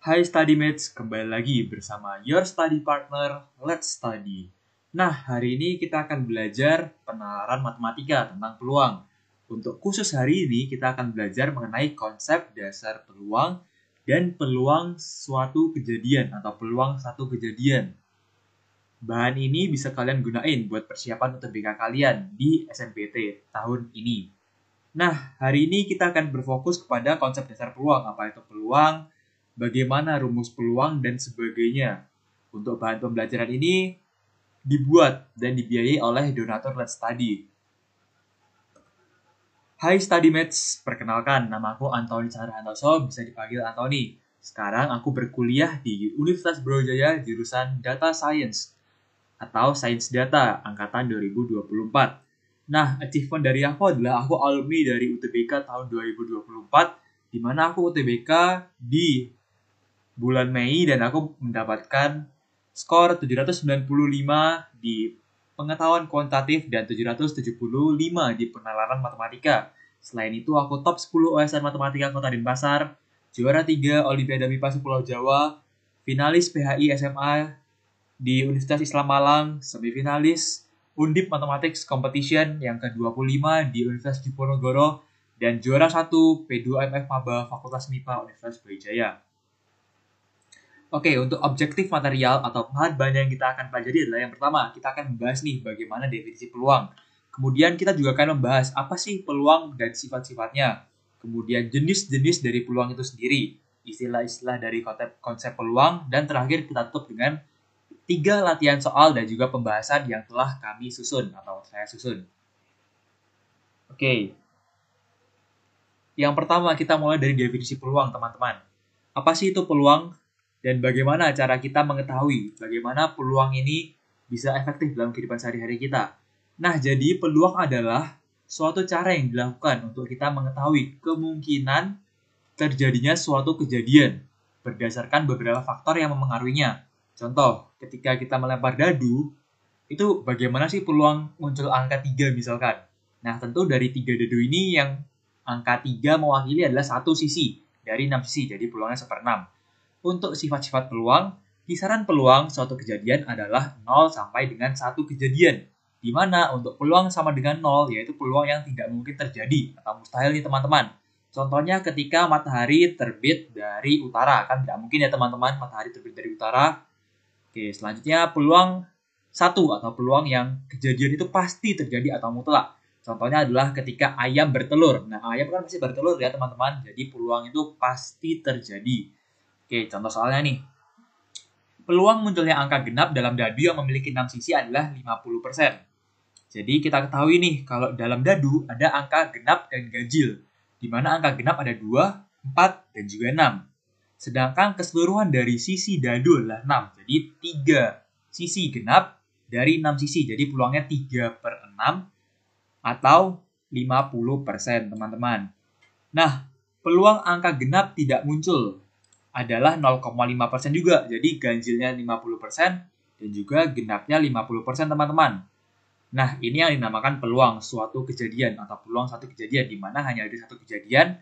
Hai StudyMates, kembali lagi bersama your study partner, Let's Study. Nah, hari ini kita akan belajar penalaran matematika tentang peluang. Untuk khusus hari ini, kita akan belajar mengenai konsep dasar peluang dan peluang suatu kejadian atau peluang satu kejadian. Bahan ini bisa kalian gunain buat persiapan UTBK kalian di SNMPT tahun ini. Nah, hari ini kita akan berfokus kepada konsep dasar peluang, apa itu peluang, bagaimana rumus peluang, dan sebagainya. Untuk bahan pembelajaran ini dibuat dan dibiayai oleh donatur Let's Study. Hai StudyMates, perkenalkan nama aku Antoni Chandra-Handoso, bisa dipanggil Antoni. Sekarang aku berkuliah di Universitas Brawijaya jurusan Data Science atau Sains Data angkatan 2024. Nah, achievement dari aku adalah aku alumni dari UTBK tahun 2024, di mana aku UTBK di bulan Mei dan aku mendapatkan skor 795 di pengetahuan kuantitatif dan 775 di penalaran matematika. Selain itu, aku top 10 OSN Matematika Kota Denpasar, juara 3 Olimpiade MIPA Pulau Jawa, finalis PHI SMA di Universitas Islam Malang, semifinalis Undip Mathematics Competition yang ke-25 di Universitas Diponegoro, dan juara 1 P2MF Maba Fakultas MIPA Universitas Brawijaya. Oke, untuk objektif material atau bahan yang kita akan pelajari adalah yang pertama, kita akan membahas nih bagaimana definisi peluang. Kemudian kita juga akan membahas apa sih peluang dan sifat-sifatnya. Kemudian jenis-jenis dari peluang itu sendiri, istilah-istilah dari konsep peluang, dan terakhir kita tutup dengan 3 latihan soal dan juga pembahasan yang telah kami susun atau saya susun. Oke. Yang pertama kita mulai dari definisi peluang, teman-teman. Apa sih itu peluang? Dan bagaimana cara kita mengetahui bagaimana peluang ini bisa efektif dalam kehidupan sehari-hari kita. Nah, jadi peluang adalah suatu cara yang dilakukan untuk kita mengetahui kemungkinan terjadinya suatu kejadian berdasarkan beberapa faktor yang memengaruhinya. Contoh, ketika kita melempar dadu, itu bagaimana sih peluang muncul angka 3 misalkan. Nah, tentu dari 3 dadu ini yang angka 3 mewakili adalah satu sisi dari 6 sisi, jadi peluangnya 1/6. Untuk sifat-sifat peluang, kisaran peluang suatu kejadian adalah 0 sampai dengan 1 kejadian. Di mana untuk peluang sama dengan 0, yaitu peluang yang tidak mungkin terjadi atau mustahil nih teman-teman. Contohnya ketika matahari terbit dari utara, kan tidak mungkin ya teman-teman matahari terbit dari utara. Oke, selanjutnya peluang 1 atau peluang yang kejadian itu pasti terjadi atau mutlak. Contohnya adalah ketika ayam bertelur. Nah, ayam kan pasti bertelur ya teman-teman, jadi peluang itu pasti terjadi. Oke, contoh soalnya nih. Peluang munculnya angka genap dalam dadu yang memiliki 6 sisi adalah 50%. Jadi kita ketahui nih, kalau dalam dadu ada angka genap dan ganjil, di mana angka genap ada 2, 4, dan juga 6. Sedangkan keseluruhan dari sisi dadu adalah 6. Jadi 3 sisi genap dari 6 sisi. Jadi peluangnya 3/6 atau 50%, teman-teman. Nah, peluang angka genap tidak muncul adalah 0,5% juga. Jadi ganjilnya 50% dan juga genapnya 50%, teman-teman. Nah, ini yang dinamakan peluang suatu kejadian atau peluang satu kejadian, di mana hanya ada satu kejadian,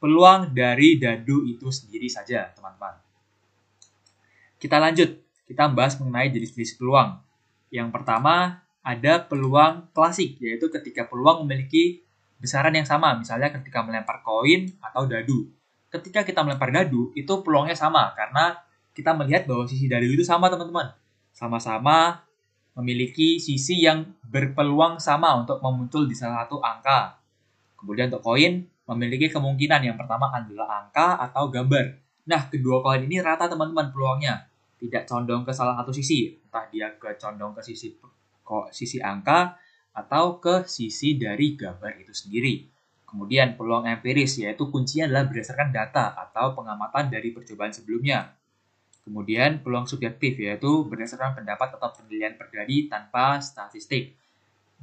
peluang dari dadu itu sendiri saja, teman-teman. Kita lanjut, kita membahas mengenai jenis-jenis peluang. Yang pertama, ada peluang klasik, yaitu ketika peluang memiliki besaran yang sama, misalnya ketika melempar koin atau dadu. Ketika kita melempar dadu, itu peluangnya sama, karena kita melihat bahwa sisi dadu itu sama, teman-teman. Sama-sama memiliki sisi yang berpeluang sama untuk memuncul di salah satu angka. Kemudian untuk koin, memiliki kemungkinan yang pertama adalah angka atau gambar. Nah, kedua koin ini rata, teman-teman, peluangnya. Tidak condong ke salah satu sisi, entah dia condong ke sisi angka atau ke sisi dari gambar itu sendiri. Kemudian peluang empiris, yaitu kuncinya adalah berdasarkan data atau pengamatan dari percobaan sebelumnya. Kemudian peluang subjektif, yaitu berdasarkan pendapat atau penilaian pribadi tanpa statistik.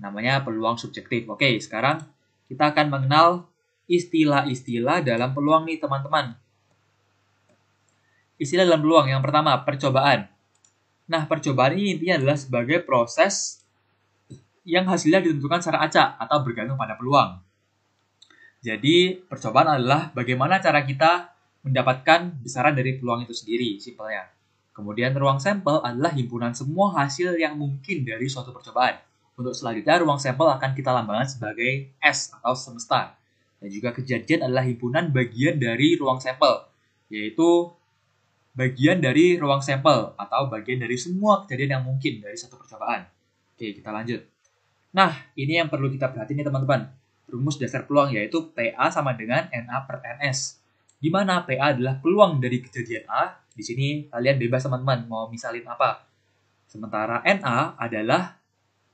Namanya peluang subjektif. Oke, sekarang kita akan mengenal istilah-istilah dalam peluang nih, teman-teman. Istilah dalam peluang, yang pertama, percobaan. Nah, percobaan ini intinya adalah sebagai proses yang hasilnya ditentukan secara acak atau bergantung pada peluang. Jadi, percobaan adalah bagaimana cara kita mendapatkan besaran dari peluang itu sendiri, simpelnya. Kemudian ruang sampel adalah himpunan semua hasil yang mungkin dari suatu percobaan. Untuk selanjutnya, ruang sampel akan kita lambangkan sebagai S atau semesta. Dan juga kejadian adalah himpunan bagian dari ruang sampel, yaitu bagian dari ruang sampel atau bagian dari semua kejadian yang mungkin dari satu percobaan. Oke, kita lanjut. Nah, ini yang perlu kita perhatiin nih teman-teman. Rumus dasar peluang yaitu PA sama dengan NA per NS. Di mana PA adalah peluang dari kejadian A. Di sini kalian bebas teman-teman mau misalin apa. Sementara NA adalah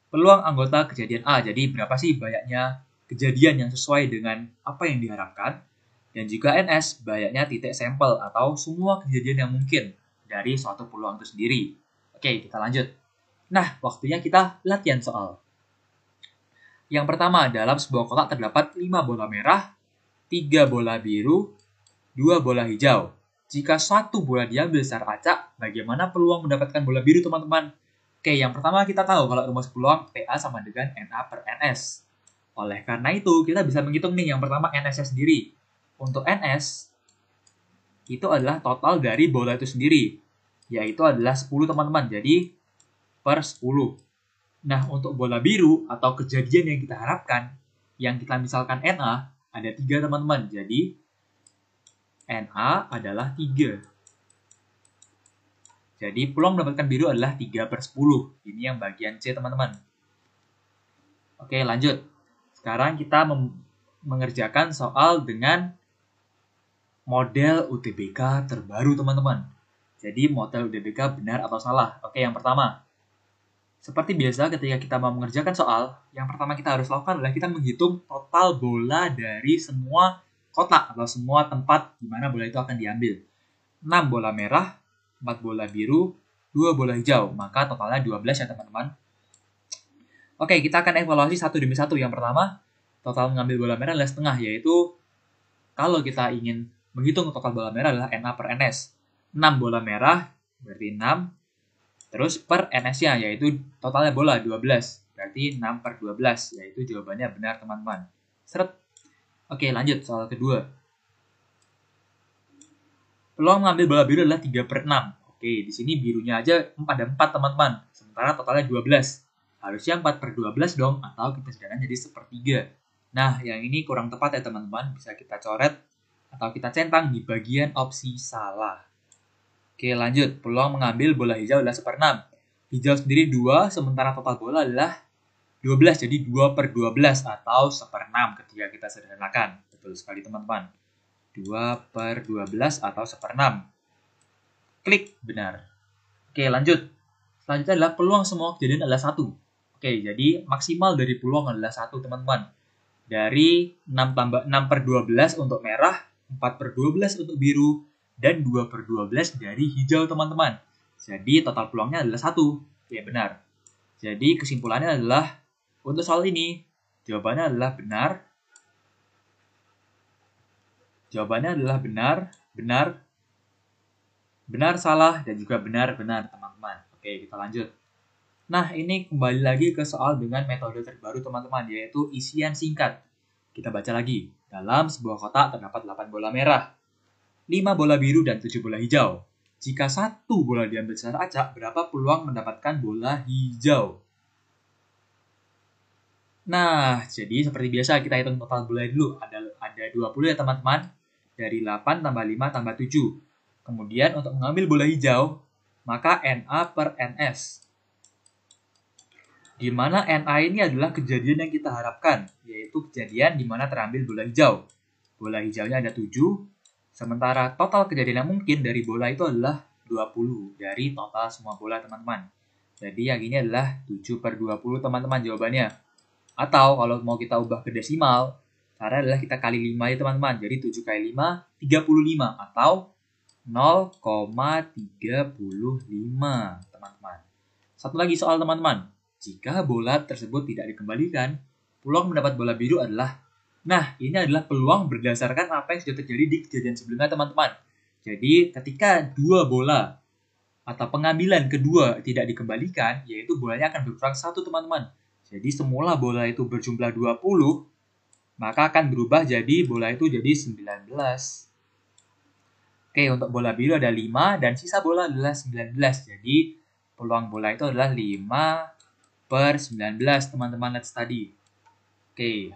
peluang anggota kejadian A. Jadi berapa sih banyaknya kejadian yang sesuai dengan apa yang diharapkan. Dan juga NS banyaknya titik sampel atau semua kejadian yang mungkin dari suatu peluang itu sendiri. Oke, kita lanjut. Nah, waktunya kita latihan soal. Yang pertama, dalam sebuah kotak terdapat 5 bola merah, 3 bola biru, 2 bola hijau. Jika satu bola diambil secara acak, bagaimana peluang mendapatkan bola biru, teman-teman? Oke, yang pertama kita tahu kalau rumus peluang PA sama dengan NA per NS. Oleh karena itu, kita bisa menghitung nih yang pertama NS-nya sendiri. Untuk NS, itu adalah total dari bola itu sendiri, yaitu adalah 10 teman-teman, jadi per 10. Nah, untuk bola biru atau kejadian yang kita harapkan, yang kita misalkan NA, ada 3 teman-teman, jadi NA adalah 3. Jadi peluang mendapatkan biru adalah 3 per 10. Ini yang bagian C teman-teman. Oke, lanjut. Sekarang kita mengerjakan soal dengan model UTBK terbaru teman-teman. Jadi model UTBK benar atau salah? Oke, yang pertama. Seperti biasa ketika kita mau mengerjakan soal, yang pertama kita harus lakukan adalah kita menghitung total bola dari semua kotak atau semua tempat di mana bola itu akan diambil. 6 bola merah, 4 bola biru, 2 bola hijau. Maka totalnya 12 ya teman-teman. Oke, kita akan evaluasi satu demi satu. Yang pertama, total mengambil bola merah adalah setengah, yaitu kalau kita ingin menghitung total bola merah adalah NA per NS. 6 bola merah berarti 6. Terus per NS-nya yaitu totalnya bola 12. Berarti 6 per 12. Yaitu jawabannya benar teman-teman. Seret. Oke, lanjut soal kedua. Peluang mengambil bola biru adalah 3 per 6. Oke, di sini birunya aja ada 4 teman-teman. Sementara totalnya 12. Harusnya 4 per 12 dong. Atau kita sederhana jadi sepertiga. Nah, yang ini kurang tepat ya teman-teman. Bisa kita coret atau kita centang di bagian opsi salah. Oke, lanjut. Peluang mengambil bola hijau adalah 1/6. Hijau sendiri 2, sementara total bola adalah 12. Jadi 2 per 12 atau 1/6 ketika kita sederhanakan. Betul sekali teman-teman. 2 per 12 atau 1/6. Klik, benar. Oke, lanjut. Selanjutnya adalah peluang semua kejadian adalah 1. Oke, jadi maksimal dari peluang adalah 1 teman-teman. Dari 6 per 12 untuk merah, 4 per 12 untuk biru, dan 2 per 12 dari hijau teman-teman. Jadi total peluangnya adalah 1. Ya benar. Jadi kesimpulannya adalah untuk soal ini jawabannya adalah benar. Jawabannya adalah benar, benar, benar, salah, dan juga benar, benar teman-teman. Oke, kita lanjut. Nah, ini kembali lagi ke soal dengan metode terbaru teman-teman, yaitu isian singkat. Kita baca lagi. Dalam sebuah kotak terdapat 8 bola merah, 5 bola biru, dan 7 bola hijau. Jika satu bola diambil secara acak, berapa peluang mendapatkan bola hijau? Nah, jadi seperti biasa kita hitung total bola dulu. Ada 20 ya teman-teman. Dari 8 tambah 5 tambah 7. Kemudian untuk mengambil bola hijau, maka NA per NS. Di mana NA ini adalah kejadian yang kita harapkan, yaitu kejadian di mana terambil bola hijau. Bola hijaunya ada 7, sementara total kejadian yang mungkin dari bola itu adalah 20 dari total semua bola teman-teman. Jadi yang ini adalah 7 per 20 teman-teman jawabannya. Atau kalau mau kita ubah ke desimal, caranya adalah kita kali 5 ya teman-teman. Jadi 7 kali 5, 35 atau 0,35 teman-teman. Satu lagi soal teman-teman. Jika bola tersebut tidak dikembalikan, peluang mendapat bola biru adalah, nah ini adalah peluang berdasarkan apa yang sudah terjadi di kejadian sebelumnya teman-teman. Jadi ketika dua bola atau pengambilan kedua tidak dikembalikan, yaitu bolanya akan berkurang 1 teman-teman. Jadi semula bola itu berjumlah 20, maka akan berubah jadi bola itu jadi 19. Oke, untuk bola biru ada 5 dan sisa bola adalah 19. Jadi peluang bola itu adalah 5/19, teman-teman Let's Study. Oke.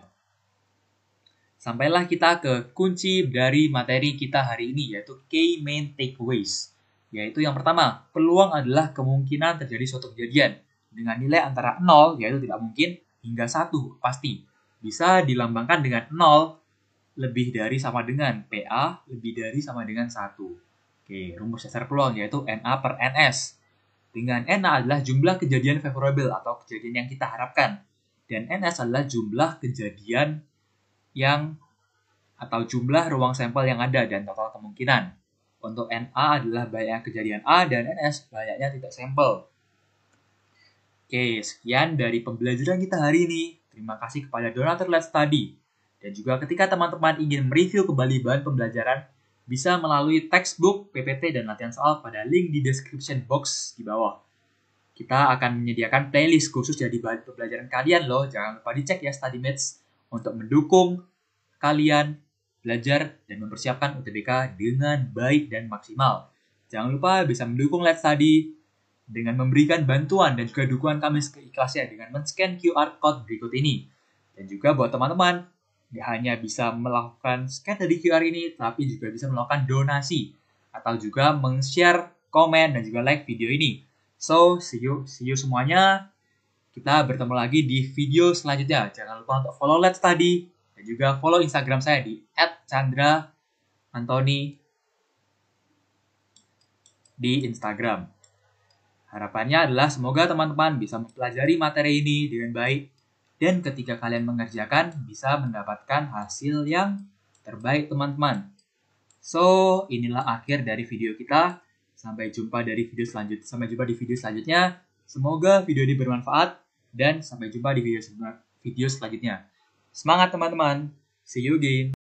Sampailah kita ke kunci dari materi kita hari ini, yaitu key main takeaways. Yaitu yang pertama, peluang adalah kemungkinan terjadi suatu kejadian dengan nilai antara 0, yaitu tidak mungkin, hingga 1, pasti. Bisa dilambangkan dengan 0, lebih dari sama dengan PA, lebih dari sama dengan 1. Oke, rumus dasar peluang yaitu NA per NS. Dengan NA adalah jumlah kejadian favorable atau kejadian yang kita harapkan. Dan NS adalah jumlah kejadian yang atau jumlah ruang sampel yang ada dan total kemungkinan. Untuk NA adalah banyaknya kejadian A dan NS banyaknya titik sampel. Oke, sekian dari pembelajaran kita hari ini. Terima kasih kepada donatur Let's Study. Dan juga ketika teman-teman ingin mereview kembali bahan pembelajaran, bisa melalui textbook, PPT, dan latihan soal pada link di description box di bawah. Kita akan menyediakan playlist khusus jadi bahan pembelajaran kalian loh. Jangan lupa dicek ya StudyMates untuk mendukung kalian belajar dan mempersiapkan UTBK dengan baik dan maksimal. Jangan lupa bisa mendukung Let's Study dengan memberikan bantuan dan juga dukungan kami seikhlasnya dengan men-scan QR Code berikut ini. Dan juga buat teman-teman, tidak hanya bisa melakukan scan dari QR ini, tapi juga bisa melakukan donasi atau juga meng-share, komen, dan juga like video ini. So, see you semuanya. Kita bertemu lagi di video selanjutnya. Jangan lupa untuk follow Let's Study dan juga follow Instagram saya di @chandra_antoni di Instagram. Harapannya adalah semoga teman-teman bisa mempelajari materi ini dengan baik dan ketika kalian mengerjakan bisa mendapatkan hasil yang terbaik teman-teman. So, inilah akhir dari video kita. Sampai jumpa di video selanjutnya. Semoga video ini bermanfaat dan sampai jumpa di video selanjutnya. Semangat teman-teman. See you again.